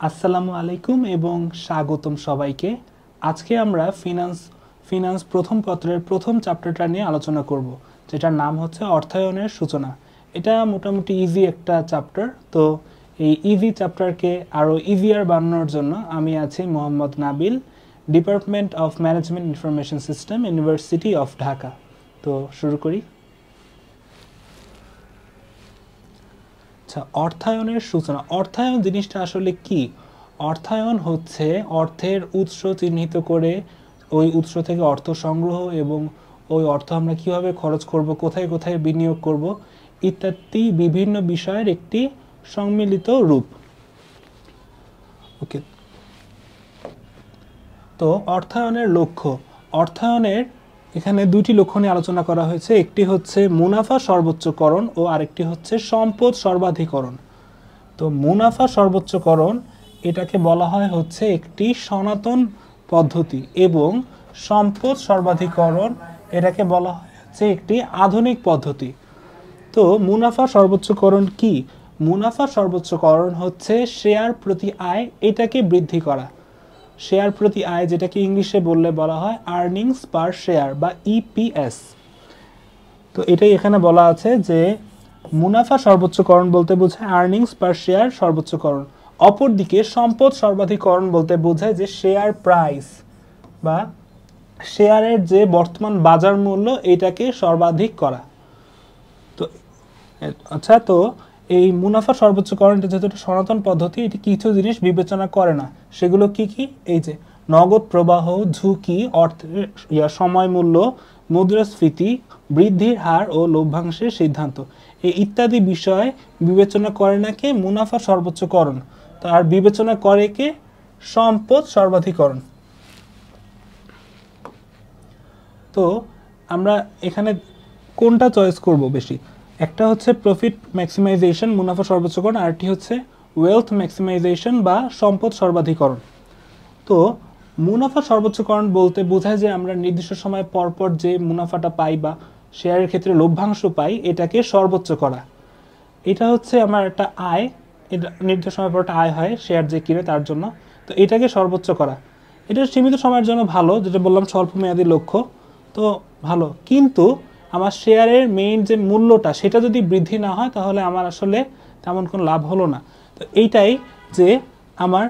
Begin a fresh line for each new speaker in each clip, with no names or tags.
আসসালামু আলাইকুম এবং স্বাগতম সবাইকে। আজকে আমরা ফিনান্স প্রথম পত্রের প্রথম চ্যাপ্টারটা নিয়ে আলোচনা করব, যেটার নাম হচ্ছে অর্থায়নের সূচনা। এটা মোটামুটি ইজি একটা চ্যাপ্টার। তো এই ইজি চ্যাপ্টারকে আরও ইজিয়ার বানানোর জন্য আমি আছি Mohammad Nabil, department of management information system, university of Dhaka. তো শুরু করি। আচ্ছা, অর্থায়নের সূচনা। অর্থায়ন জিনিসটা আসলে কি? অর্থায়ন হচ্ছে অর্থের উৎস চিহ্নিত করে ওই উৎস থেকে অর্থ সংগ্রহ এবং ওই অর্থ আমরা কিভাবে খরচ করব, কোথায় কোথায় বিনিয়োগ করব ইত্যাদি বিভিন্ন বিষয়ের একটি সম্মিলিত রূপ। ওকে, তো অর্থায়নের লক্ষ্য। অর্থায়নের এখানে দুইটি লক্ষ্য নিয়ে আলোচনা করা হয়েছে। একটি হচ্ছে মুনাফা সর্বোচ্চকরণ ও আরেকটি হচ্ছে সম্পদ সর্বাধিকরণ। তো মুনাফা সর্বোচ্চকরণ এটাকে বলা হয় হচ্ছে একটি সনাতন পদ্ধতি এবং সম্পদ সর্বাধিকরণ এটাকে বলা হয় হচ্ছে একটি আধুনিক পদ্ধতি। তো মুনাফা সর্বোচ্চকরণ কি? মুনাফা সর্বোচ্চকরণ হচ্ছে শেয়ার প্রতি আয় এটাকে বৃদ্ধি করা। শেয়ার প্রতি আয়, যেটাকে ইংলিশে বললে বলা হয় আর্নিংস পার শেয়ার বা ইপিএস। তো এটাই এখানে বলা আছে যে মুনাফা সর্বোচ্চকরণ বলতে বোঝায় আর্নিংস পার শেয়ার সর্বোচ্চকরণ। অপরদিকে সম্পদ সর্বাধিকরণ বলতে বোঝায় যে শেয়ার প্রাইস বা শেয়ারের যে বর্তমান বাজার মূল্য এটাকে সর্বাধিক করা। তো আচ্ছা, তো এই মুনাফা সর্বোচ্চকরণটা যেহেতু একটা সনাতন পদ্ধতি, এটি কিছু জিনিস বিবেচনা করে না। সেগুলো কি কি? এই যে নগদ প্রবাহ, ঝুঁকি, অর্থের সময় মূল্য, মুদ্রাস্ফীতি, বৃদ্ধির হার ও লভ্যাংশের সিদ্ধান্ত, এই ইত্যাদি বিষয় বিবেচনা করে না কে? মুনাফা সর্বোচ্চকরণ। তো আর বিবেচনা করে কে? সম্পদ সর্বাধিকরণ। তো আমরা এখানে কোনটা চয়েস করব বেশি? একটা হচ্ছে প্রফিট ম্যাক্সিমাইজেশন, মুনাফা সর্বোচ্চকরণ, আরটি হচ্ছে ওয়েলথ ম্যাক্সিমাইজেশন বা সম্পদ সর্বাধিকরণ। তো মুনাফা সর্বোচ্চকরণ বলতে বোঝায় যে আমরা নির্দিষ্ট সময় পরপর যে মুনাফাটা পাই বা শেয়ারের ক্ষেত্রে লভ্যাংশ পাই এটাকে সর্বোচ্চ করা। এটা হচ্ছে আমার একটা আয়, এটা নির্দিষ্ট সময় পর একটা আয় হয় শেয়ার যে কিনে তার জন্য। তো এটাকে সর্বোচ্চ করা, এটা সীমিত সময়ের জন্য ভালো, যেটা বললাম স্বল্প মেয়াদী লক্ষ্য। তো ভালো, কিন্তু আমার শেয়ারের মেইন যে মূল্যটা সেটা যদি বৃদ্ধি না হয় তাহলে আমার আসলে তেমন কোনো লাভ হলো না। তো এইটাই যে আমার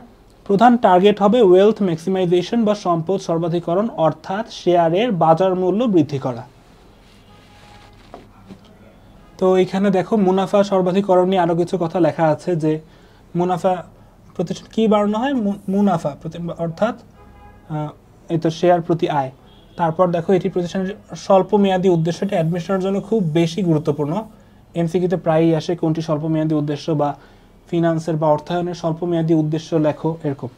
প্রধান টার্গেট হবে ওয়েলথ ম্যাক্সিমাইজেশন বা সম্পদ সর্বাধিকরণ, অর্থাৎ শেয়ারের বাজার মূল্য বৃদ্ধি করা। তো এখানে দেখো মুনাফা সর্বাধিকরণ নিয়ে আরও কিছু কথা লেখা আছে যে মুনাফা প্রতিষ্ঠান কী বাড়ানো হয়? মুনাফা অর্থাৎ এই তো শেয়ার প্রতি আয়। তারপর দেখো এটি প্রতিষ্ঠানের স্বল্প মেয়াদী উদ্দেশ্যটি অ্যাডমিশনের জন্য খুব বেশি গুরুত্বপূর্ণ। এমসিকিউতে প্রায়ই আসে কোনটি স্বল্প মেয়াদী উদ্দেশ্য বা ফিনান্সের বা অর্থায়নের স্বল্প মেয়াদী উদ্দেশ্য লেখো, এরকম।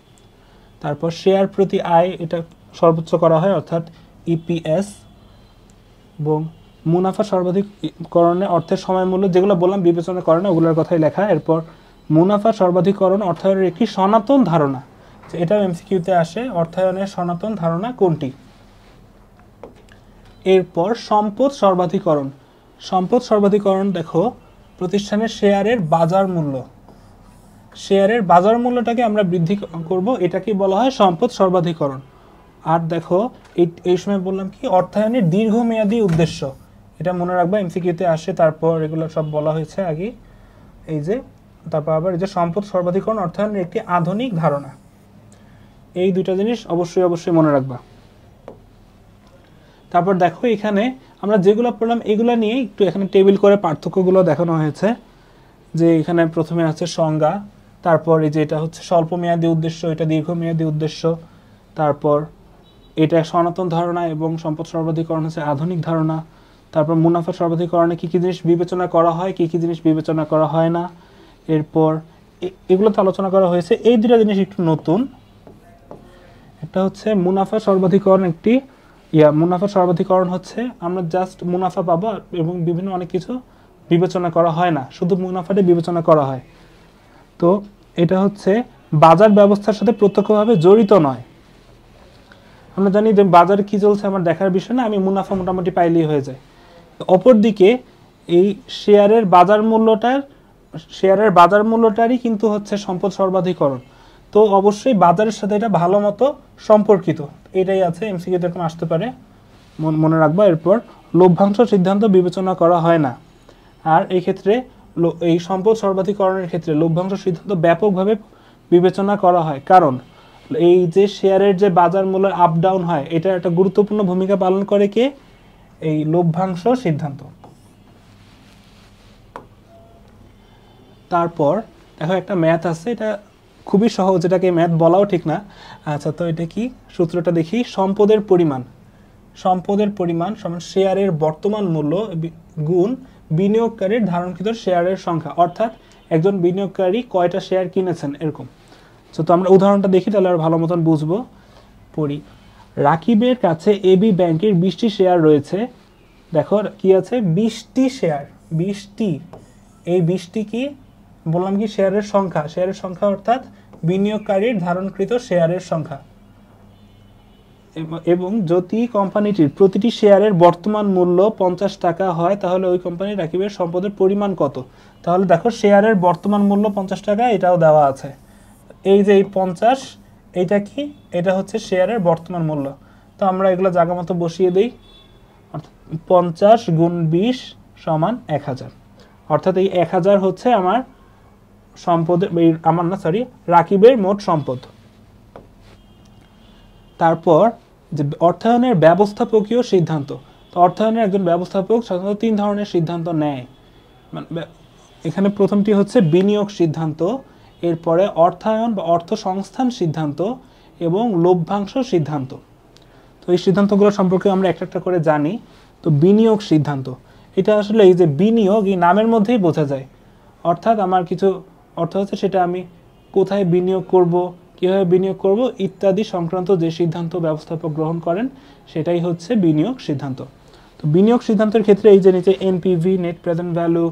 তারপর শেয়ার প্রতি আয় এটা সর্বোচ্চ করা হয় অর্থাৎ ইপিএস, এবং মুনাফা সর্বাধিকরণে অর্থের সময় মূল্য যেগুলো বললাম বিবেচনা করে না ওগুলোর কথাই লেখা। এরপর মুনাফা সর্বাধিকরণ অর্থায়নের একটি সনাতন ধারণা, এটাও এমসিকিউতে আসে, অর্থায়নের সনাতন ধারণা কোনটি? এরপর সম্পদ সর্বাধিকরণ। সম্পদ সর্বাধিকরণ দেখো প্রতিষ্ঠানের শেয়ারের বাজার মূল্য, শেয়ারের বাজার মূল্যটাকে আমরা বৃদ্ধি করব, এটাকে বলা হয় সম্পদ সর্বাধিকরণ। আর দেখো এই সময় বললাম কি অর্থায়নের দীর্ঘমেয়াদী উদ্দেশ্য, এটা মনে রাখবা এমসিকিউতে আসে। তারপর এগুলো সব বলা হয়েছে আগে, এই যে তারপর আবার এই যে সম্পদ সর্বাধিকরণ অর্থায়নের একটি আধুনিক ধারণা, এই দুইটা জিনিস অবশ্যই অবশ্যই মনে রাখবা। তারপর দেখো এখানে আমরা যেগুলো পড়লাম এগুলো নিয়ে একটু এখানে টেবিল করে পার্থক্যগুলো দেখানো হয়েছে। যে এখানে প্রথমে আছে সংজ্ঞা, তারপর এই যে এটা হচ্ছে স্বল্প মেয়াদী উদ্দেশ্য, এটা দীর্ঘমেয়াদী উদ্দেশ্য, তারপর এটা সনাতন ধারণা এবং সম্পদ সর্বাধিকরণ হচ্ছে আধুনিক ধারণা। তারপর মুনাফা সর্বাধিকরণে কী কী জিনিস বিবেচনা করা হয়, কী কী জিনিস বিবেচনা করা হয় না। এরপর এগুলোতে আলোচনা করা হয়েছে। এই দুটা জিনিস একটু নতুন, একটা হচ্ছে মুনাফা সর্বাধিকরণ, একটি মুনাফা সর্বাধিকরণ হচ্ছে আমরা জাস্ট মুনাফা পাবো এবং বিভিন্ন অনেক কিছু বিবেচনা করা হয় না, শুধু মুনাফাটা বিবেচনা করা হয়। তো এটা হচ্ছে বাজার ব্যবস্থার সাথে প্রত্যক্ষভাবে জড়িত নয়। আমরা জানি যে বাজারে কি চলছে আমার দেখার বিষয় না, আমি মুনাফা মোটামুটি পাইলেই হয়ে যায়। অপরদিকে এই শেয়ারের বাজার মূল্যটারই কিন্তু হচ্ছে সম্পদ সর্বাধিকরণ। তো অবশ্যই বাজারের সাথে এটা ভালো মতো সম্পর্কিত, এটাই আছে, এমসিকিউ এরকম আসতে পারে, মনে রাখবা। এরপর লভ্যাংশ সিদ্ধান্ত বিবেচনা করা হয় না, আর এই ক্ষেত্রে এই সম্পদ সর্বাধিকরণের ক্ষেত্রে লভ্যাংশ সিদ্ধান্ত ব্যাপকভাবে বিবেচনা করা হয়, কারণ এই যে শেয়ারের যে বাজার মূল্যের আপ ডাউন হয়, এটা একটা গুরুত্বপূর্ণ ভূমিকা পালন করে কে? এই লভ্যাংশ সিদ্ধান্ত। তারপর দেখো একটা ম্যাথ আছে, এটা খুবই সহজ, এটাকে ম্যাথ বলাও ঠিক না। আচ্ছা, তো এটা কি সূত্রটা দেখি। সম্পদের পরিমাণ সমান শেয়ারের বর্তমান মূল্য গুণ বিনিয়োগকারীর ধারণকৃত শেয়ারের সংখ্যা, অর্থাৎ একজন বিনিয়োগকারী কয়টা শেয়ার কিনেছেন এরকম। তো আমরা উদাহরণটা দেখি, তাহলে আর ভালো মতন বুঝবো। পড়ি। রাকিবের কাছে এবি ব্যাংকের 20টি শেয়ার রয়েছে। দেখো কি আছে, 20টি শেয়ার, 20টি। এই 20টি কি বললাম, কি শেয়ারের সংখ্যা অর্থাৎ বিনিয়োগকারীর ধারণকৃত শেয়ারের সংখ্যা। এবং যদি কোম্পানিটির প্রতিটি শেয়ারের বর্তমান মূল্য 50 টাকা হয়, তাহলে ওই কোম্পানির রাকিবের সম্পদের পরিমাণ কত? তাহলে দেখো শেয়ারের বর্তমান মূল্য 50 টাকা, এটাও দেওয়া আছে। এই যে এই 50, এইটা কি? এটা হচ্ছে শেয়ারের বর্তমান মূল্য। তো আমরা এগুলো জায়গা মতো বসিয়ে দিই, অর্থাৎ 50 গুণ 20 সমান 1000। অর্থাৎ এই 1000 হচ্ছে আমার সম্পদের, রাকিবের মোট সম্পদ। তারপর যে অর্থায়নের ব্যবস্থাপকীয় সিদ্ধান্ত। তো অর্থায়নের একজন ব্যবস্থাপক সাধারণত 3 ধরনের সিদ্ধান্ত নেয়। এখানে প্রথমটি হচ্ছে বিনিয়োগ সিদ্ধান্ত, এরপরে অর্থায়ন বা অর্থ সংস্থান সিদ্ধান্ত এবং লভ্যাংশ সিদ্ধান্ত। তো এই সিদ্ধান্তগুলো সম্পর্কে আমরা একটা একটা করে জানি। তো বিনিয়োগ সিদ্ধান্ত, এটা আসলে এই যে বিনিয়োগ, এই নামের মধ্যেই বোঝা যায়, অর্থাৎ আমার কিছু অর্থ হচ্ছে সেটা আমি কোথায় বিনিয়োগ করব, কীভাবে বিনিয়োগ করব ইত্যাদি সংক্রান্ত যে সিদ্ধান্ত ব্যবস্থাপক গ্রহণ করেন, সেটাই হচ্ছে বিনিয়োগ সিদ্ধান্ত। তো বিনিয়োগ সিদ্ধান্তের ক্ষেত্রে এই যে নিচে NPV, net present value,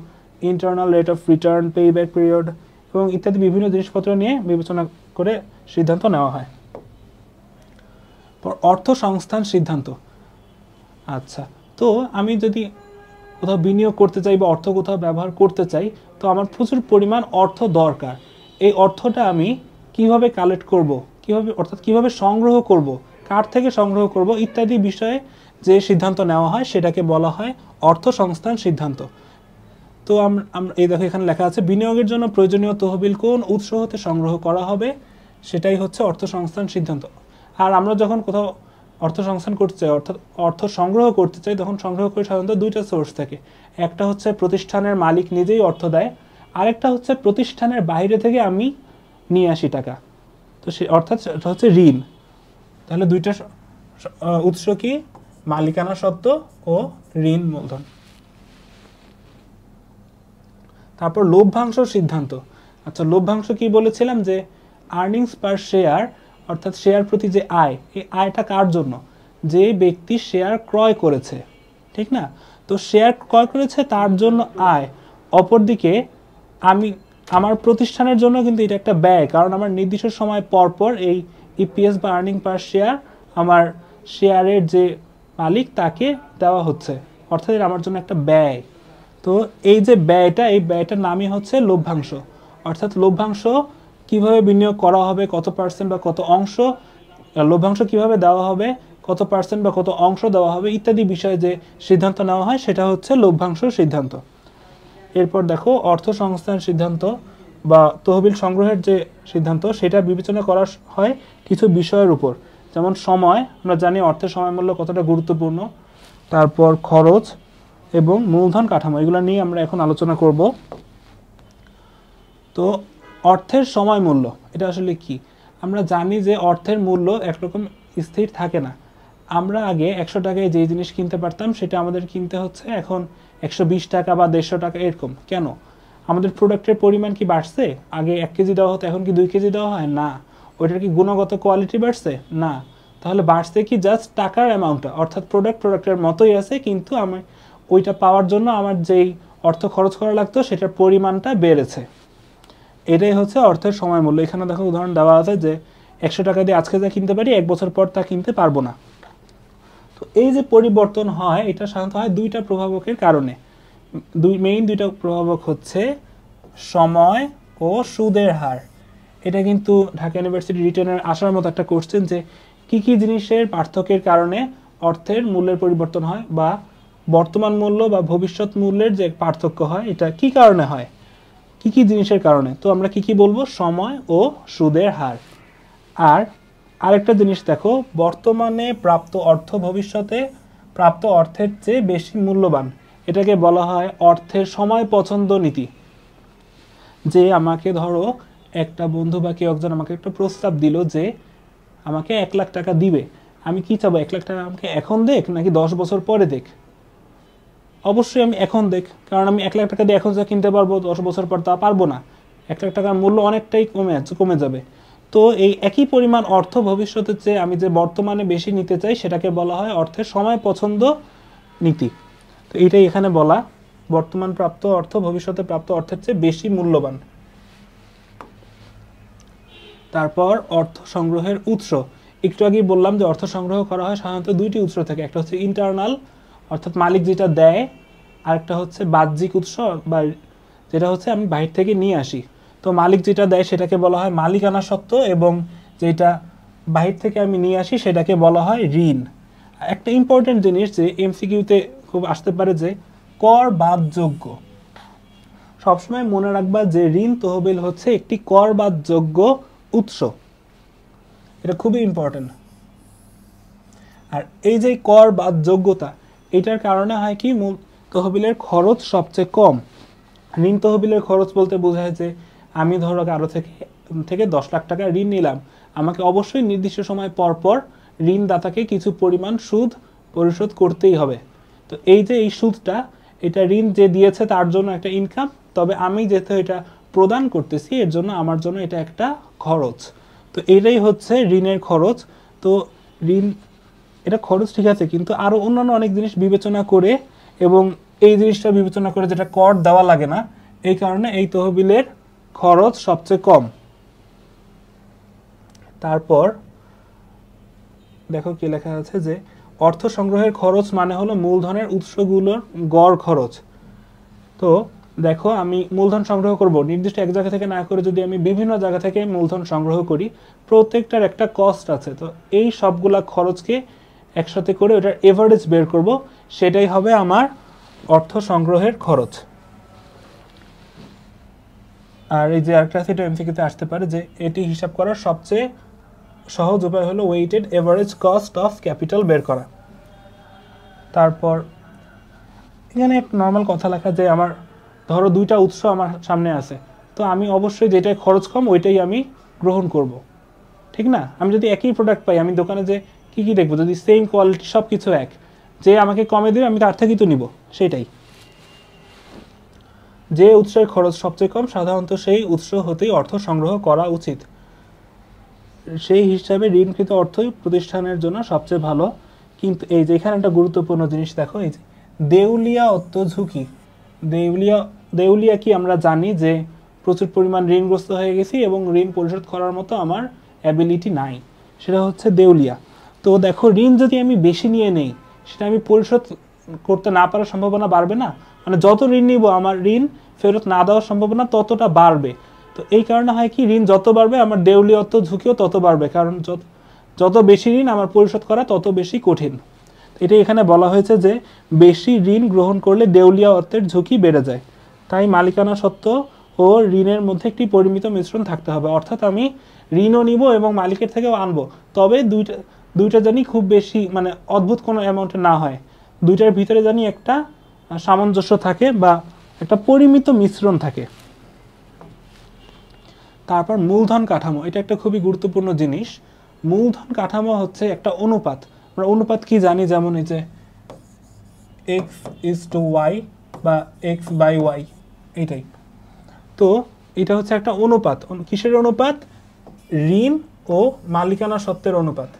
internal rate of return, payback period এবং ইত্যাদি বিভিন্ন জিনিসপত্র নিয়ে বিবেচনা করে সিদ্ধান্ত নেওয়া হয়। অর্থ সংস্থান সিদ্ধান্ত। আচ্ছা, তো আমি যদি কোথাও বিনিয়োগ করতে চাই বা অর্থ কোথাও ব্যবহার করতে চাই, তো আমার প্রচুর পরিমাণ অর্থ দরকার। এই অর্থটা আমি কিভাবে কালেক্ট করব, অর্থাৎ কিভাবে সংগ্রহ করব, কার থেকে সংগ্রহ করব ইত্যাদি বিষয়ে যে সিদ্ধান্ত নেওয়া হয় সেটাকে বলা হয় অর্থ সংস্থান সিদ্ধান্ত। তো আমরা এই দেখো এখানে লেখা আছে, বিনিয়োগের জন্য প্রয়োজনীয় তহবিল কোন উৎস হতে সংগ্রহ করা হবে, সেটাই হচ্ছে অর্থ সংস্থান সিদ্ধান্ত। আর আমরা যখন কোথাও অর্থ সংস্থান করতে চাই, অর্থাৎ অর্থ সংগ্রহ করতে চাই, তখন সংগ্রহ করে সাধারণত 2টা সোর্স থাকে। একটা হচ্ছে প্রতিষ্ঠানের মালিক নিজেই অর্থ দেয়, আরেকটা হচ্ছে প্রতিষ্ঠানের বাইরে থেকে আমি নিয়ে আসি টাকা। তো অর্থাৎ সেটা হচ্ছে ঋণ। তাহলে 2টা উৎস কি, মালিকানা সত্ত্ব ও ঋণ মূলধন। তারপর লভ্যাংশ সিদ্ধান্ত। আচ্ছা, লভ্যাংশ কি বলেছিলাম, যে আর্নিংস পার শেয়ার, অর্থাৎ শেয়ার প্রতি যে আয়, এই আয়টা কার জন্য? যে ব্যক্তি শেয়ার ক্রয় করেছে, ঠিক না? তো শেয়ার ক্রয় করেছে তার জন্য আয়। অপরদিকে আমার প্রতিষ্ঠানের জন্য কিন্তু এটা একটা ব্যয়, কারণ আমার নির্দিষ্ট সময় পর পর এই ইপিএস বা আর্নিং পার শেয়ার আমার শেয়ারের যে মালিক তাকে দেওয়া হচ্ছে, অর্থাৎ এটা আমার জন্য একটা ব্যয়। তো এই যে ব্যয়টা, এই ব্যয়টার নামই হচ্ছে লভ্যাংশ। অর্থাৎ লভ্যাংশ কিভাবে বিনিয়োগ করা হবে, কত পার্সেন্ট বা কত অংশ, লভ্যাংশ কিভাবে দেওয়া হবে, কত পার্সেন্ট বা কত অংশ দেওয়া হবে ইত্যাদি বিষয়ে যে সিদ্ধান্ত নেওয়া হয়, সেটা হচ্ছে লভ্যাংশ সিদ্ধান্ত। এরপর দেখো অর্থ সংস্থান সিদ্ধান্ত বা তহবিল সংগ্রহের যে সিদ্ধান্ত, সেটা বিবেচনা করা হয় কিছু বিষয়ের উপর, যেমন সময়, আমরা জানি অর্থের সময় মূল্য কতটা গুরুত্বপূর্ণ, তারপর খরচ এবং মূলধন কাঠামো, এগুলো নিয়ে আমরা এখন আলোচনা করব। তো অর্থের সময় মূল্য এটা আসলে কি? আমরা জানি যে অর্থের মূল্য একরকম স্থির থাকে না। আমরা আগে 100 টাকায় যে জিনিস কিনতে পারতাম, সেটা আমাদের কিনতে হচ্ছে এখন 120 টাকা বা 150 টাকা এরকম। কেন? আমাদের প্রোডাক্টের পরিমাণ কি বাড়ছে? আগে 1 কেজি দেওয়া হতো, এখন কি 2 কেজি দেওয়া হয়? না। ওইটার কি গুণগত কোয়ালিটি বাড়ছে? না। তাহলে বাড়ছে কি জাস্ট টাকার অ্যামাউন্টটা, অর্থাৎ প্রোডাক্টের মতোই আছে, কিন্তু আমি ওইটা পাওয়ার জন্য আমার যেই অর্থ খরচ করা লাগতো সেটার পরিমাণটা বেড়েছে। এটাই হচ্ছে অর্থের সময় মূল্য। এখানে দেখো উদাহরণ দেওয়া আছে যে 100 টাকা দিয়ে আজকে যা কিনতে পারি, 1 বছর পর তা কিনতে পারবো না। তো এই যে পরিবর্তন হয়, এটা সাধারণত হয় 2টা প্রভাবকের কারণে। মেইন 2টা প্রভাবক হচ্ছে সময় ও সুদের হার। এটা কিন্তু ঢাকা ইউনিভার্সিটি রিটেনের আসার মতো একটা কোশ্চেন, যে কি কি জিনিসের পার্থক্যের কারণে অর্থের মূল্যের পরিবর্তন হয়, বা বর্তমান মূল্য বা ভবিষ্যৎ মূল্যের যে পার্থক্য হয় এটা কি কারণে হয়, কি কি জিনিসের কারণে। তো আমরা কি কি বলবো, সময় ও সুদের হার। আর আরেকটা জিনিস দেখো, বর্তমানে প্রাপ্ত অর্থ ভবিষ্যতে প্রাপ্ত অর্থের চেয়ে বেশি মূল্যবান, এটাকে বলা হয় অর্থের সময় পছন্দ নীতি। যে আমাকে ধরো একটা বন্ধু বা কেউ একজন আমাকে একটা প্রস্তাব দিল যে আমাকে 1 লাখ টাকা দিবে, আমি কি চাবো, 1 লাখ টাকা আমাকে এখন দেখ নাকি 10 বছর পরে দেখ? অবশ্যই আমি এখন দেখ, কারণ আমি 1 লাখ টাকা দিয়ে এখন যা কিনতে পারবো 10 বছর পর তা পারবো না। 1 লাখ টাকার মূল্য অনেকটাই কমে যাবে। তো এই একই পরিমাণ অর্থ ভবিষ্যতের চেয়ে আমি যে বর্তমানে বেশি নিতে চাই সেটাকে বলা হয় অর্থের সময় পছন্দ নীতি। তো এটাই এখানে বলা, বর্তমান প্রাপ্ত অর্থ ভবিষ্যতে প্রাপ্ত অর্থের চেয়ে বেশি মূল্যবান। তারপর অর্থ সংগ্রহের উৎস। একটু আগেই বললাম যে অর্থ সংগ্রহ করা হয় সাধারণত 2টি উৎস থেকে, একটা হচ্ছে ইন্টারনাল অর্থাৎ মালিক যেটা দেয়, আর একটা হচ্ছে বাহ্যিক উৎস বা যেটা হচ্ছে আমি বাইরে থেকে নিয়ে আসি। তো মালিক যেটা দেয় সেটাকে বলা হয় মালিকানা সত্ত্ব, এবং যেটা বাহির থেকে আমি নিয়ে আসি সেটাকে বলা হয় ঋণ। একটা ইম্পর্টেন্ট জিনিস যে এমসিকিউতে খুব আসতে পারে, যে কর বাদযোগ্য। সবসময় মনে রাখবা যে ঋণ তহবিল হচ্ছে একটি কর বাদযোগ্য উৎস, এটা খুবই ইম্পর্টেন্ট। আর এই যে কর বাদযোগ্যতা, এটার কারণে হয় কি, মূল তহবিলের খরচ সবচেয়ে কম। ঋণ তহবিলের খরচ বলতে বোঝায় যে আমি ধরো কারো থেকে 10 লাখ টাকা ঋণ নিলাম, আমাকে অবশ্যই নির্দিষ্ট সময় পর পর ঋণদাতাকে কিছু পরিমাণ সুদ পরিশোধ করতেই হবে। তো এই যে এই সুদটা, এটা ঋণ যে দিয়েছে তার জন্য একটা ইনকাম, তবে আমি যেহেতু এটা প্রদান করতেছি এর জন্য আমার জন্য এটা একটা খরচ। তো এটাই হচ্ছে ঋণের খরচ। তো ঋণ এটা খরচ ঠিক আছে, কিন্তু আরও অন্যান্য অনেক জিনিস বিবেচনা করে, এবং এই জিনিসটা বিবেচনা করে যেটা কর দেওয়া লাগে না, এই কারণে এই তহবিলের খরচ সবচেয়ে কম। তারপর দেখো কি লেখা আছে, যে অর্থ সংগ্রহের খরচ মানে হলো মূলধনের উৎসগুলোর গড় খরচ। তো দেখো আমি মূলধন সংগ্রহ করব নির্দিষ্ট এক জায়গা থেকে না করে, যদি আমি বিভিন্ন জায়গা থেকে মূলধন সংগ্রহ করি, প্রত্যেকটার একটা কস্ট আছে। তো এই সবগুলা খরচকে একসাথে করে ওটার এভারেজ বের করব, সেটাই হবে আমার অর্থ সংগ্রহের খরচ। আর এই যে আরেকটা আছে, এটা এমসিকিউতে আসতে পারে, যে এটি হিসাব করার সবচেয়ে সহজ উপায় হলো weighted average cost of capital বের করা। তারপর এখানে এক নর্মাল কথা লেখা, যে আমার ধরো 2টা উৎস আমার সামনে আছে, তো আমি অবশ্যই যেটাই খরচ কম ওইটাই আমি গ্রহণ করব, ঠিক না? আমি যদি একই প্রোডাক্ট পাই, আমি দোকানে যে কি কি দেখবো, যদি সেম কোয়ালিটি সব কিছু এক, যে আমাকে কমে দেবে আমি তার থেকেই তো নিব, সেটাই। যে উৎসের খরচ সবচেয়ে কম সাধারণত সেই উৎস হতেই অর্থ সংগ্রহ করা উচিত। সেই হিসাবে ঋণকৃত অর্থই প্রতিষ্ঠানের জন্য সবচেয়ে ভালো। কিন্তু এই যে এখানে একটা গুরুত্বপূর্ণ জিনিস দেখো, এই যে দেউলিয়াত্ব ঝুঁকি। দেউলিয়া কি আমরা জানি যে প্রচুর পরিমাণ ঋণগ্রস্ত হয়ে গেছি এবং ঋণ পরিশোধ করার মতো আমার অ্যাবিলিটি নাই, সেটা হচ্ছে দেউলিয়া। তো দেখো ঋণ যদি আমি বেশি নিয়ে নেই, সেটা আমি পরিশোধ করতে না পারার সম্ভাবনা বাড়বে না? মানে যত ঋণ নিব আমার ঋণ ফেরত না দেওয়ার সম্ভাবনা ততটা বাড়বে। তো এই কারণে হয় কি, ঋণ যত বাড়বে আমার দেউলিয়াত্ব ঝুঁকিও তত বাড়বে, কারণ যত বেশি ঋণ আমার পরিশোধ করা তত বেশি কঠিন। এটা এখানে বলা হয়েছে যে বেশি ঋণ গ্রহণ করলে দেউলিয়াত্বের ঝুঁকি বেড়ে যায়। তাই মালিকানা সত্ত্ব ও ঋণের মধ্যে একটি পরিমিত মিশ্রণ থাকতে হবে, অর্থাৎ আমি ঋণও নিব এবং মালিকের থেকেও আনবো, তবে দুইটা জানি খুব বেশি মানে অদ্ভুত কোনো অ্যামাউন্টে না হয়, দুইটার ভিতরে জানি একটা সামঞ্জস্য থাকে বা একটা পরিমিত মিশ্রণ থাকে। তারপর মূলধন কাঠামো, এটা একটা খুবই গুরুত্বপূর্ণ জিনিস। মূলধন কাঠামো হচ্ছে একটা অনুপাত। আমরা অনুপাত কি জানি, যেমন এই যে x:y বা x/y, এইটাই। তো এটা হচ্ছে একটা অনুপাত। কিসের অনুপাত? ঋণ ও মালিকানা সত্ত্বের অনুপাত।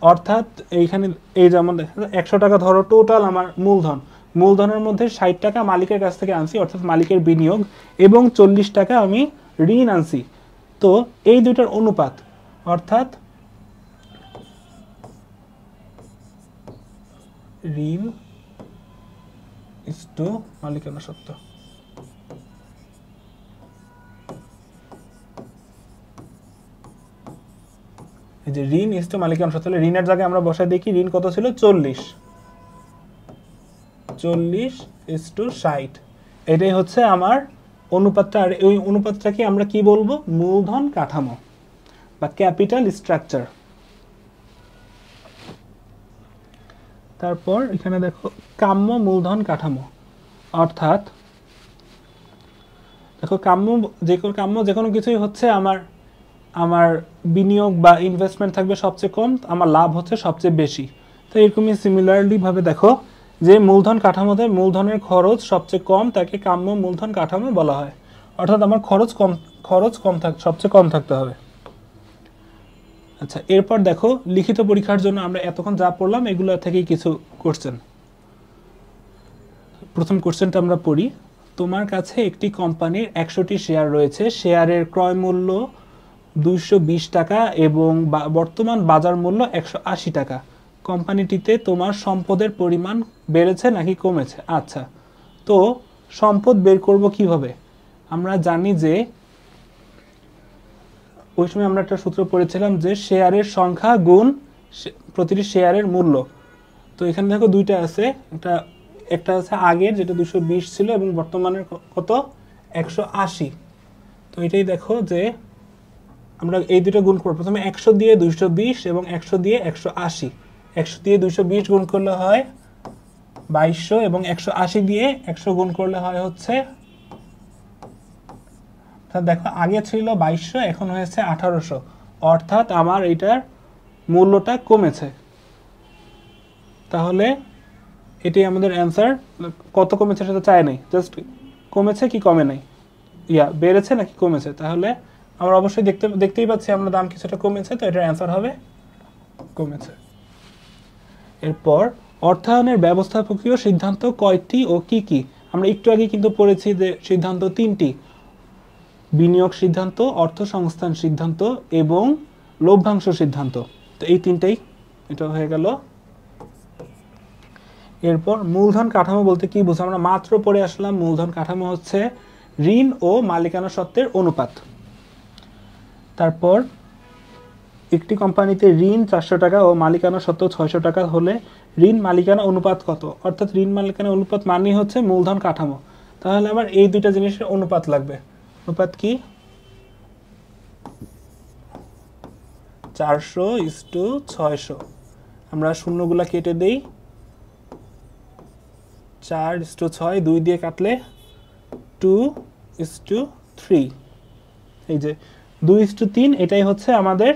অর্থাৎ এইখানে এই যেমন দেখা যায় 100 টাকা ধরো টোটাল আমার মূলধনের মধ্যে 60 টাকা মালিকের কাছ থেকে আনছি, অর্থাৎ মালিকের বিনিয়োগ, এবং 40 টাকা আমি ঋণ আনছি। তো এই দুইটার অনুপাত, অর্থাৎ ঋণ ইসটু মালিকানা সত্ত্ব। এই যে ঋণ ইস টু মালিকানা সত্ত্ব, তাহলে ঋণের জায়গায় আমরা বসাই দেখি ঋণ কত ছিল 40 ইস টু 60। এটাই হচ্ছে আমার অনুপাতটা। আর ওই অনুপাতটাকে আমরা কি বলবো? মূলধন কাঠামো বা ক্যাপিটাল স্ট্রাকচার। তারপর এখানে দেখো কাম্য মূলধন কাঠামো, অর্থাৎ দেখো কাম্য যে কোনো কিছুই হচ্ছে আমার বিনিয়োগ বা ইনভেস্টমেন্ট থাকবে সবচেয়ে কম, আমার লাভ হচ্ছে সবচেয়ে বেশি। তো এরকমই সিমিলারলি ভাবে দেখো যে মূলধন কাঠামোতে মূলধনের খরচ সবচেয়ে কম, তাকে কাম্য মূলধন কাঠামো বলা হয়। অর্থাৎ আমার খরচ কম সবচেয়ে কম থাকতে হবে। আচ্ছা, এরপর দেখো লিখিত পরীক্ষার জন্য আমরা এতক্ষণ যা পড়লাম এগুলো থেকেই কিছু কোশ্চেন। প্রথম কোশ্চেনটা আমরা পড়ি। তোমার কাছে একটি কোম্পানির 100টি শেয়ার রয়েছে, শেয়ারের ক্রয় মূল্য 220 টাকা এবং বর্তমান বাজার মূল্য 180 টাকা। কোম্পানিটিতে তোমার সম্পদের পরিমাণ বেড়েছে নাকি কমেছে? আচ্ছা, তো সম্পদ বের করব কিভাবে? আমরা জানি যে ওই সময় আমরা একটা সূত্র পড়েছিলাম যে শেয়ারের সংখ্যা গুণ প্রতিটি শেয়ারের মূল্য। তো এখানে দেখো দুইটা আছে, একটা আছে আগের যেটা 220 ছিল এবং বর্তমানের কত 180। তো এটাই দেখো যে আমরা এই দুটো গুণ করব। প্রথমে 100 দিয়ে 220 এবং 100 দিয়ে 180। 100 দিয়ে 220 গুণ করলে হয় 2200 এবং 180 দিয়ে 100 গুণ করলে হয় হচ্ছে, দেখো আগে ছিল 2200 এখন হয়েছে 1800, অর্থাৎ আমার এটার মূল্যটা কমেছে। তাহলে এটি আমাদের অ্যান্সার। কত কমেছে সেটা চাই নাই, জাস্ট কমেছে কি কমে নাই, বেড়েছে নাকি কমেছে। তাহলে আমরা অবশ্যই দেখতেই পাচ্ছি আমরা দাম কিছুটা কমেছে, তো এটার অ্যান্সার হবে কমেছে। এরপর অর্থায়নের ব্যবস্থাপকীয় সিদ্ধান্ত কয়টি ও কি কি? আমরা একটু আগে কিন্তু পড়েছি যে সিদ্ধান্ত 3টি: বিনিয়োগ সিদ্ধান্ত, অর্থ সংস্থান সিদ্ধান্ত এবং লভ্যাংশ সিদ্ধান্ত। তো এই তিনটাই এটা হয়ে গেল। এরপর মূলধন কাঠামো বলতে কি বুঝো? আমরা মাত্র পড়ে আসলাম মূলধন কাঠামো হচ্ছে ঋণ ও মালিকানা সত্ত্বের অনুপাত। তারপর একটি কোম্পানিতে ঋণ 400 টাকা ও মালিকানা সত্ত্ব 600 টাকা হলে ঋণ মালিকানা অনুপাত কত? অর্থাৎ ঋণ মালিকানা অনুপাত মানে হচ্ছে মূলধন কাঠামো। তাহলে আমার এই দুইটা জিনিসের অনুপাত লাগবে। অনুপাত কি? 400:600। আমরা শূন্যগুলা কেটে দেই। 4:6, 2 দিয়ে কাটলে 2:3। এই যে 2:3, এটাই হচ্ছে আমাদের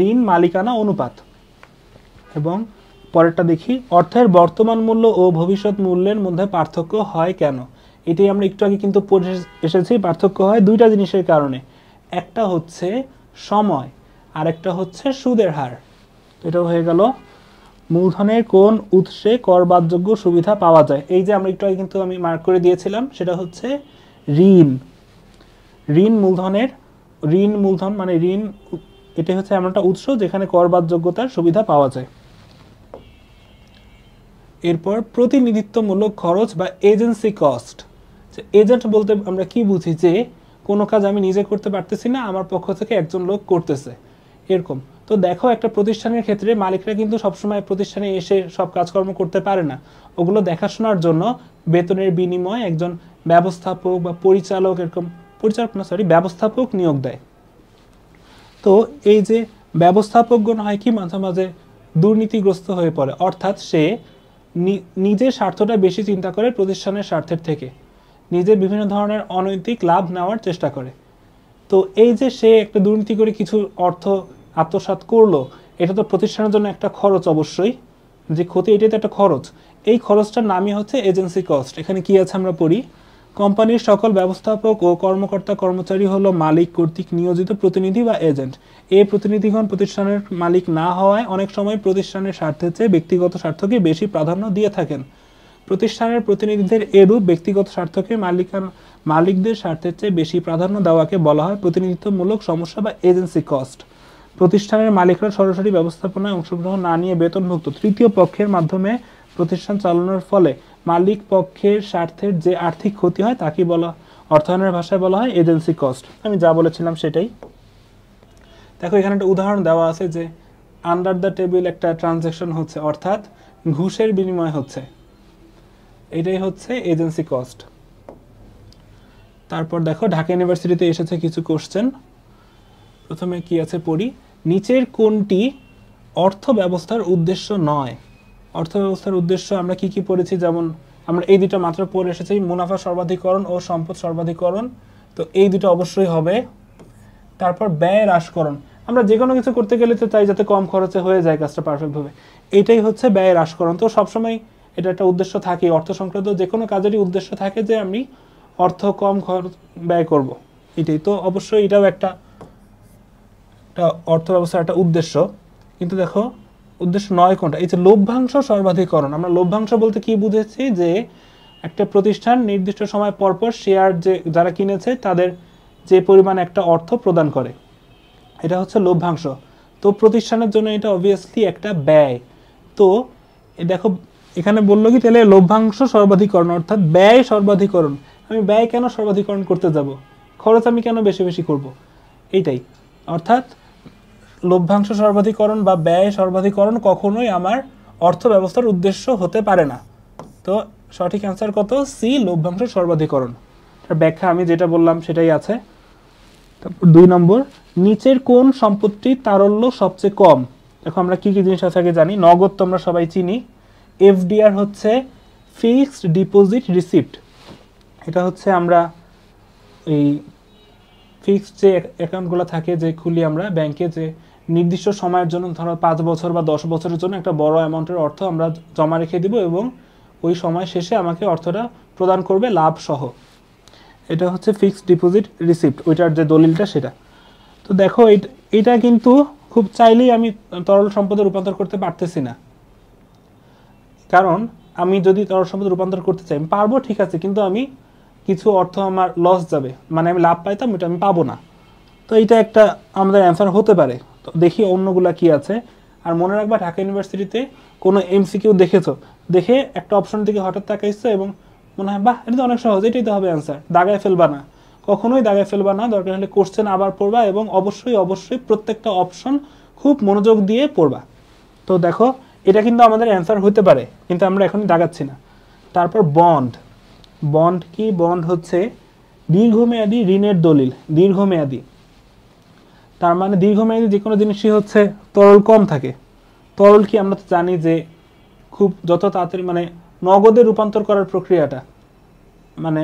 ঋণ মালিকানা অনুপাত। এবং পরেরটা দেখি, অর্থের বর্তমান মূল্য ও ভবিষ্যৎ মূল্যের মধ্যে পার্থক্য হয় কেন? এটাই আমরা একটু আগে কিন্তু পড়ে এসেছি। পার্থক্য হয় দুইটা জিনিসের কারণে, একটা হচ্ছে সময় আর একটা হচ্ছে সুদের হার। এটাও হয়ে গেল। মূলধনের কোন উৎসে করবাদযোগ্য সুবিধা পাওয়া যায়? এই যে আমরা একটু আগে কিন্তু আমি মার্ক করে দিয়েছিলাম, সেটা হচ্ছে ঋণ। মূলধন মানে ঋণ, এটাই হচ্ছে এমন একটা উৎস যেখানে করবাদযোগ্যতার সুবিধা পাওয়া যায়। এরপর প্রতিনিধিত্বমূলক খরচ বা এজেন্সি কস্ট। এজেন্ট বলতে আমরা কি বুঝি? যে কোনো কাজ আমি নিজে করতে পারতেছি না, আমার পক্ষ থেকে একজন লোক করতেছে, এরকম। তো দেখো একটা প্রতিষ্ঠানের ক্ষেত্রে মালিকরা কিন্তু সবসময় প্রতিষ্ঠানে এসে সব কাজকর্ম করতে পারে না, ওগুলো দেখাশোনার জন্য বেতনের বিনিময়ে একজন ব্যবস্থাপক বা পরিচালক, এরকম ব্যবস্থাপক নিয়োগ দেয়। তো এই যে ব্যবস্থাপকগণ হয় কি মাঝে মাঝে দুর্নীতিগ্রস্ত হয়ে পড়ে, অর্থাৎ সে নিজের স্বার্থটা বেশি চিন্তা করে প্রতিষ্ঠানের স্বার্থের থেকে, নিজে বিভিন্ন ধরনের অনৈতিক লাভ নেওয়ার চেষ্টা করে। তো এই যে সে একটা দুর্নীতি করে কিছু অর্থ আত্মসাৎ করলো, এটা তো প্রতিষ্ঠানের জন্য একটা খরচ, অবশ্যই যে ক্ষতি, এটাই তো একটা খরচ। এই খরচটার নামই হচ্ছে এজেন্সি কস্ট। এখানে কি আছে আমরা পড়ি, কোম্পানির সকল ব্যবস্থাপক ও কর্মকর্তা কর্মচারী হলো মালিক কর্তৃক নিয়োজিত প্রতিনিধি বা এজেন্ট। এই প্রতিনিধিগণ প্রতিষ্ঠানের মালিক না হওয়ায় অনেক সময় প্রতিষ্ঠানের স্বার্থের চেয়ে ব্যক্তিগত স্বার্থকে বেশি প্রাধান্য দিয়ে থাকেন। প্রতিষ্ঠানের প্রতিনিধিদের এরূপ ব্যক্তিগত স্বার্থকে মালিকদের স্বার্থের চেয়ে বেশি প্রাধান্য দেওয়াকে বলা হয় প্রতিনিধিত্বমূলক সমস্যা বা এজেন্সি কস্ট। প্রতিষ্ঠানের মালিকরা সরাসরি ব্যবস্থাপনায় অংশগ্রহণ না নিয়ে বেতনভুক্ত তৃতীয় পক্ষের মাধ্যমে প্রতিষ্ঠান চালানোর ফলে মালিক পক্ষের স্বার্থের যে আর্থিক ক্ষতি হয় তাকে অর্থায়নের ভাষায় বলা হয় এজেন্সি কস্ট। আমি যা বলেছিলাম সেটাই। দেখো এখানে একটা উদাহরণ দেওয়া আছে যে আন্ডার দ্য টেবিল একটা ট্রানজ্যাকশন হচ্ছে, অর্থাৎ ঘুষের বিনিময় হচ্ছে, এটাই হচ্ছে এজেন্সি কস্ট। তারপর দেখো ঢাকা ইউনিভার্সিটিতে এসেছে কিছু কোশ্চেন। প্রথমে কি আছে পড়ি, নিচের কোনটি অর্থ ব্যবস্থার উদ্দেশ্য নয়? অর্থ ব্যবস্থার উদ্দেশ্য আমরা কি কি পড়েছি, যেমন আমরা এই দুটো মাত্র পড়ে এসেছি, মুনাফা সর্বাধিকরণ ও সম্পদ সর্বাধিকরণ, তো এই দুটো অবশ্যই হবে। তারপর ব্যয় হ্রাসকরণ, আমরা যে কোনো কিছু করতে গেলে তো চাই যাতে কম খরচে হয়ে যায় কাজটা পারফেক্টভাবে, এইটাই হচ্ছে ব্যয় হ্রাসকরণ। তো সবসময় এটা একটা উদ্দেশ্য থাকে, অর্থ সংক্রান্ত যে কোনো কাজেরই উদ্দেশ্য থাকে যে আমি অর্থ কম খরচ ব্যয় করব, এটাই তো অবশ্যই এটাও একটা অর্থ ব্যবস্থার একটা উদ্দেশ্য। কিন্তু দেখো উদ্দেশ্য নয় কোনটা, এই যে লভ্যাংশ সর্বাধিকরণ, আমরা লভ্যাংশ বলতে কি বুঝেছি, যে একটা প্রতিষ্ঠান নির্দিষ্ট সময় পরপর শেয়ার যে যারা কিনেছে তাদের যে পরিমাণ একটা অর্থ প্রদান করে, এটা হচ্ছে লভ্যাংশ। তো প্রতিষ্ঠানের জন্য এটা অবভিয়াসলি একটা ব্যয়। তো দেখো এখানে বললো কি, তাহলে লভ্যাংশ সর্বাধিকরণ অর্থাৎ ব্যয় সর্বাধিকরণ, আমি ব্যয় কেন সর্বাধিকরণ করতে যাব, খরচ আমি কেন বেশি বেশি করব, এইটাই। অর্থাৎ লভ্যাংশ সর্বাধিকরণ বা ব্যয় সর্বাধিকরণ কখনোই আমার অর্থ ব্যবস্থার উদ্দেশ্য হতে পারে না। তো সঠিক অ্যান্সার কত, সি, লভ্যাংশ সর্বাধিকরণ। ব্যাখ্যা আমি যেটা বললাম সেটাই আছে। তারপর 2 নম্বর, নিচের কোন সম্পত্তির তারল্য সবচেয়ে কম? দেখো আমরা কি কি জিনিস আছে আগে জানি, নগদ তো আমরা সবাই চিনি, এফডিআর হচ্ছে ফিক্সড ডিপোজিট রিসিপ্ট, এটা হচ্ছে আমরা এই ফিক্সড যে অ্যাকাউন্টগুলো থাকে যে খুলি আমরা ব্যাংকে, যে নির্দিষ্ট সময়ের জন্য ধরো 5 বছর বা 10 বছরের জন্য একটা বড় অ্যামাউন্টের অর্থ আমরা জমা রেখে দিব এবং ওই সময় শেষে আমাকে অর্থটা প্রদান করবে লাভ সহ, এটা হচ্ছে ফিক্সড ডিপোজিট রিসিপ্ট, ওইটার যে দলিলটা সেটা। তো দেখো এটা কিন্তু খুব চাইলেই আমি তরল সম্পদে রূপান্তর করতে পারতেছি না, কারণ আমি যদি তরল সম্পদে রূপান্তর করতে চাই আমি পারবো, ঠিক আছে, কিন্তু আমি কিছু অর্থ আমার লস যাবে, মানে আমি লাভ পাইতাম ওইটা আমি পাবো না। তো এইটা একটা আমাদের অ্যান্সার হতে পারে। তো দেখি অন্যগুলা কি আছে। আর মনে রাখবা ঢাকা ইউনিভার্সিটিতে কোনো এমসিকিউ দেখেছো, দেখে একটা অপশন দিকে হঠাৎ তাকাইছো এবং মনে হয় বাহ এটা তো অনেক সহজ, এটাই তো হবে অ্যান্সার, দাগায় ফেলবা না, কখনোই দাগায় ফেলবা না, দরকার হলে কোশ্চেন আবার পড়বা এবং অবশ্যই অবশ্যই প্রত্যেকটা অপশন খুব মনোযোগ দিয়ে পড়বা। তো দেখো এটা কিন্তু আমাদের অ্যান্সার হতে পারে, কিন্তু আমরা এখনই দাগাচ্ছি না। তারপর বন্ড, বন্ড কি, বন্ড হচ্ছে দীর্ঘমেয়াদী ঋণের দলিল, দীর্ঘমেয়াদী, তার মানে দীর্ঘমেয়াদী যে কোনো জিনিসই হচ্ছে তরল কম থাকে। তরল কি আমরা তো জানি যে খুব যত তাড়াতাড়ি মানে নগদে রূপান্তর করার প্রক্রিয়াটা, মানে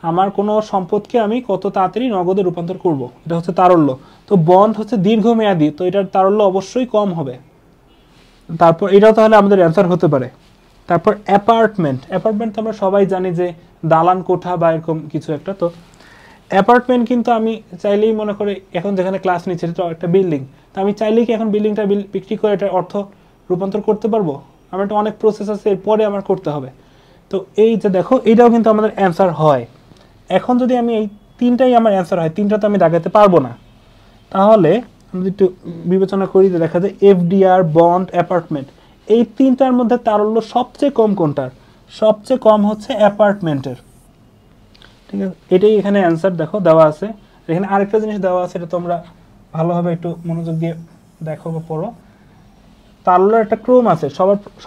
আমার কোনো সম্পদকে আমি কত তাড়াতাড়ি নগদে রূপান্তর করব, এটা হচ্ছে তারল্য। তো বন্ড হচ্ছে দীর্ঘমেয়াদী, তো এটার তারল্য অবশ্যই কম হবে। তারপর এটাও তাহলে আমাদের অ্যান্সার হতে পারে। তারপর অ্যাপার্টমেন্ট, অ্যাপার্টমেন্ট তো আমরা সবাই জানি যে দালান কোঠা বা এরকম কিছু একটা। তো অ্যাপার্টমেন্ট কিন্তু আমি চাইলেই মনে করে এখন যেখানে ক্লাস নিচ্ছে এটা একটা বিল্ডিং, তো আমি চাইলেই কি এখন বিল্ডিংটা বিক্রি করে এটার অর্থ রূপান্তর করতে পারবো? আমার একটা অনেক প্রসেস আছে, এরপরে আমার করতে হবে। তো এই যে দেখো এইটাও কিন্তু আমাদের অ্যান্সার হয়। এখন যদি আমি এই তিনটাই আমার অ্যান্সার হয়, তিনটা তো আমি দাগাতে পারবো না, তাহলে আমরা একটু বিবেচনা করি যে দেখা যায় এফডিআর, বন্ড, অ্যাপার্টমেন্ট, এই তিনটার মধ্যে তারল্য সবচেয়ে কম কোনটার? সবচেয়ে কম হচ্ছে অ্যাপার্টমেন্টের। ঠিক আছে, এটাই এখানে অ্যান্সার দেখো দেওয়া আছে। এখানে আরেকটা জিনিস দেওয়া আছে, এটা তোমরা ভালোভাবে একটু মনোযোগ দিয়ে দেখো বা পড়ো। তারল্যের একটা ক্রম আছে,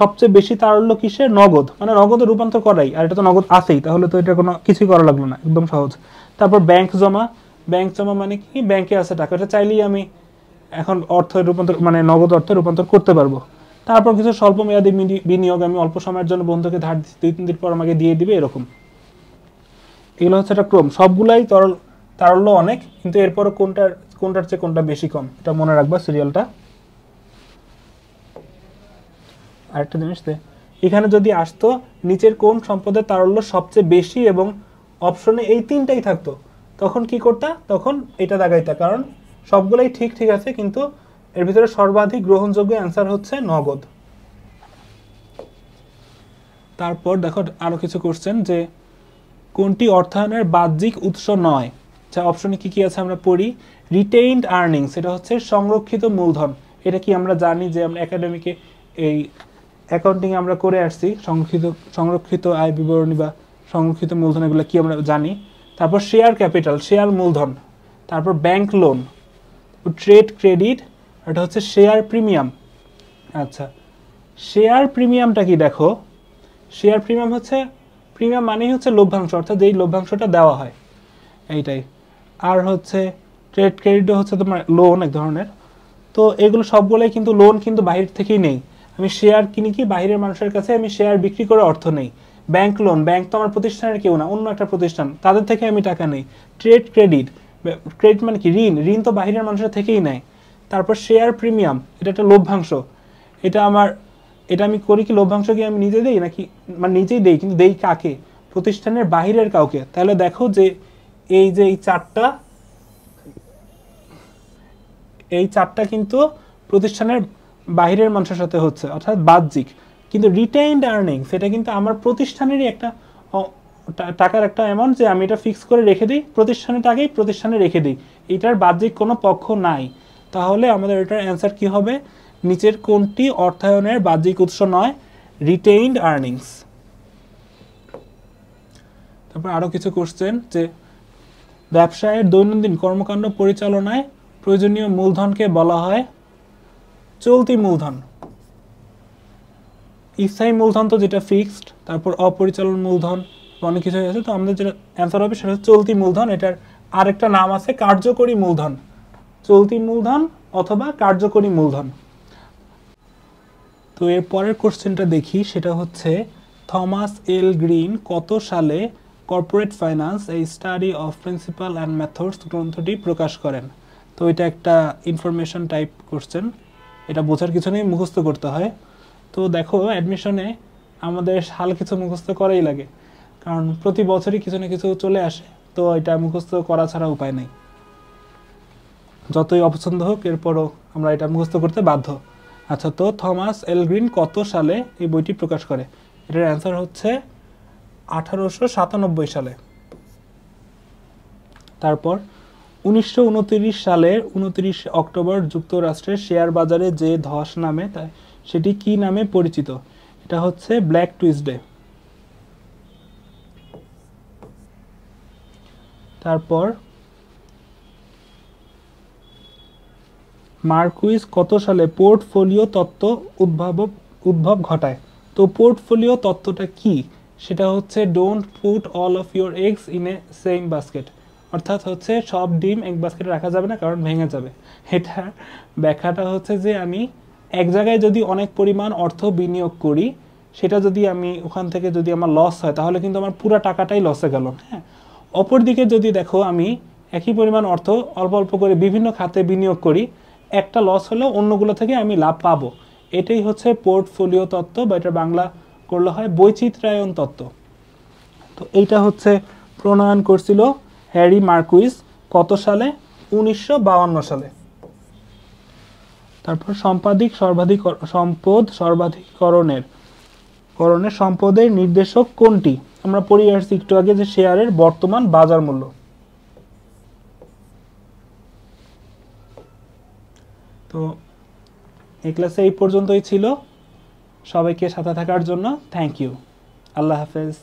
সবচেয়ে বেশি তারল্য কিসের? নগদ, মানে নগদে রূপান্তর করাই, আর এটা তো নগদ আছেই, তাহলে তো এটা কোনো কিছুই করা লাগলো না, একদম সহজ। তারপর ব্যাংক জমা, ব্যাংক জমা মানে কি? ব্যাংকে আছে টাকা, এটা চাইলেই আমি এখন অর্থ রূপান্তর মানে নগদ অর্থে রূপান্তর করতে পারবো। তারপর কিছু স্বল্প মেয়াদী বিনিয়োগ, আমি অল্প সময়ের জন্য বন্ধুকে ধার 2-3 দিন পর আমাকে দিয়ে দিবে, এরকম। এগুলো হচ্ছে একটা ক্রম, সবগুলাই তারল্য অনেক, কিন্তু এরপরও কোনটার চেয়ে কোনটা বেশি কম, এটা মনে রাখবা সিরিয়ালটা। আরেকটা জিনিস এখানে যদি আসতো নিচের কোন সম্পদের তারল্য সবচেয়ে বেশি এবং অপশনে এই তিনটাই থাকতো, তখন কি করতা? তখন এটা দাগাইতা, কারণ সবগুলাই ঠিক ঠিক আছে, কিন্তু এর ভিতরে সর্বাধিক গ্রহণযোগ্য অ্যান্সার হচ্ছে নগদ। তারপর দেখো আরো কিছু কোশ্চেন, যে কোনটি অর্থায়নের বাহ্যিক উৎস নয়? আচ্ছা, অপশনে কি কি আছে আমরা পড়ি। রিটেইনড আর্নিংস, এটা হচ্ছে সংরক্ষিত মূলধন, এটা কি আমরা জানি যে আমরা একাডেমিকে এই অ্যাকাউন্টিং আমরা করে আসছি, সংরক্ষিত আয় বিবরণী বা সংরক্ষিত মূলধন, এগুলো কি আমরা জানি। তারপর শেয়ার ক্যাপিটাল, শেয়ার মূলধন। তারপর ব্যাংক লোন, ট্রেড ক্রেডিট, এটা হচ্ছে শেয়ার প্রিমিয়াম। আচ্ছা, শেয়ার প্রিমিয়ামটা কি দেখো, শেয়ার প্রিমিয়াম হচ্ছে, প্রিমিয়াম মানেই হচ্ছে লভ্যাংশ, অর্থাৎ যেই লভ্যাংশটা দেওয়া হয় এইটাই। আর হচ্ছে ট্রেড ক্রেডিটও হচ্ছে তোমার লোন এক ধরনের। তো এগুলো সবগুলোই কিন্তু লোন, কিন্তু বাহির থেকেই নেই। আমি শেয়ার কিনি কি বাইরের মানুষের কাছে, আমি শেয়ার বিক্রি করে অর্থ নেই। ব্যাংক লোন, ব্যাংক তো আমার প্রতিষ্ঠানের কেউ না, অন্য একটা প্রতিষ্ঠান, তাদের থেকে আমি টাকা নেই। ট্রেড ক্রেডিট, ক্রেডিট মানে কি ঋণ, ঋণ তো বাহিরের মানুষের থেকেই নেয়। তারপর শেয়ার প্রিমিয়াম, এটা একটা লভ্যাংশ, এটা আমার, এটা আমি করি কি, লভ্যাংশ কি আমি নিজে দেই নাকি, মানে নিজেই দেই, কিন্তু দেই কাকে, প্রতিষ্ঠানের বাহিরের কাউকে। তাহলে দেখো যে এই যে এই চারটা কিন্তু প্রতিষ্ঠানের বাহিরের মানুষের সাথে হচ্ছে, অর্থাৎ বাহ্যিক। কিন্তু রিটেইনড আর্নিং, সেটা কিন্তু আমার প্রতিষ্ঠানেরই একটা টাকার একটা অ্যামাউন্ট, যে আমি এটা ফিক্স করে রেখে দিই, প্রতিষ্ঠানের টাকাই প্রতিষ্ঠানে রেখে দিই, এটার বাহ্যিক কোনো পক্ষ নাই। তাহলে আমাদের এটার অ্যান্সার কি হবে, নিচের কোনটি অর্থায়নের বাহ্যিক উৎস নয়, রিটেইনড আর্নিংস। তারপর আরও কিছু কোশ্চেন, যে ব্যবসায়ের দৈনন্দিন কর্মকাণ্ড পরিচালনায় প্রয়োজনীয় মূলধনকে বলা হয় চলতি মূলধন। স্থায়ী মূলধন তো যেটা ফিক্সড, তারপর অপরিচালন মূলধন, অনেক কিছু আছে। তো আমাদের যেটা অ্যান্সার হবে সেটা হচ্ছে চলতি মূলধন। এটার আরেকটা নাম আছে কার্যকরী মূলধন, চলতি মূলধন অথবা কার্যকরী মূলধন। তো এর পরের কোশ্চেনটা দেখি, সেটা হচ্ছে থমাস এল গ্রিন কত সালে corporate finance, a study of principal and methods গ্রন্থটি প্রকাশ করেন। তো এটা একটা ইনফরমেশন টাইপ কোশ্চেন, এটা বোঝার কিছু নেই, মুখস্থ করতে হয়। তো দেখো অ্যাডমিশনে আমাদের সাল কিছু মুখস্থ করাই লাগে, কারণ প্রতি বছরই কিছু না কিছু চলে আসে, তো এটা মুখস্থ করা ছাড়া উপায় নেই। যতই অপছন্দ হোক, এরপরও আমরা এটা মুখস্থ করতে বাধ্য। আচ্ছা, তো থমাস এল গ্রিন কত সালে এই বইটি প্রকাশ করে? এটার অ্যান্সার হচ্ছে 1897 সালে। তারপর 1929 সালের 29 অক্টোবর যুক্তরাষ্ট্রের শেয়ার বাজারে যে ধস নামে, তাই সেটি কি নামে পরিচিত? এটা হচ্ছে ব্ল্যাক টুইসডে। তারপর মার্কুইস কত সালে পোর্টফোলিও তত্ত্ব উদ্ভব ঘটায়? তো পোর্টফোলিও তত্ত্বটা কি? সেটা হচ্ছে don't put all of your eggs in a same basket, অর্থাৎ হচ্ছে সব ডিম এক বাস্কেটে রাখা যাবে না, কারণ ভেঙে যাবে। এটার ব্যাখ্যাটা হচ্ছে যে আমি এক জায়গায় যদি অনেক পরিমাণ অর্থ বিনিয়োগ করি, সেটা যদি আমি ওখান থেকে যদি আমার লস হয়, তাহলে কিন্তু আমার পুরো টাকাটাই লসে গেল। হ্যাঁ, অপরদিকে যদি দেখো আমি একই পরিমাণ অর্থ অল্প অল্প করে বিভিন্ন খাতে বিনিয়োগ করি, একটা লস হলেও অন্যগুলো থেকে আমি লাভ পাবো। এটাই হচ্ছে পোর্টফোলিও তত্ত্ব, বা এটা বাংলা করলে হয় বৈচিত্র্যায়ন তত্ত্ব। তো এইটা হচ্ছে প্রণয়ন করছিল হ্যারি মার্কুইস কত সালে? 1952 সালে। তারপর সম্পদ সর্বাধিকরণের সম্পদের নির্দেশক কোনটি? আমরা পড়ে আসছি একটু আগে যে শেয়ারের বর্তমান বাজার মূল্য। তো এই ক্লাসে এই পর্যন্তই ছিল। সবাইকে সাথে থাকার জন্য থ্যাংক ইউ। আল্লাহ হাফেজ।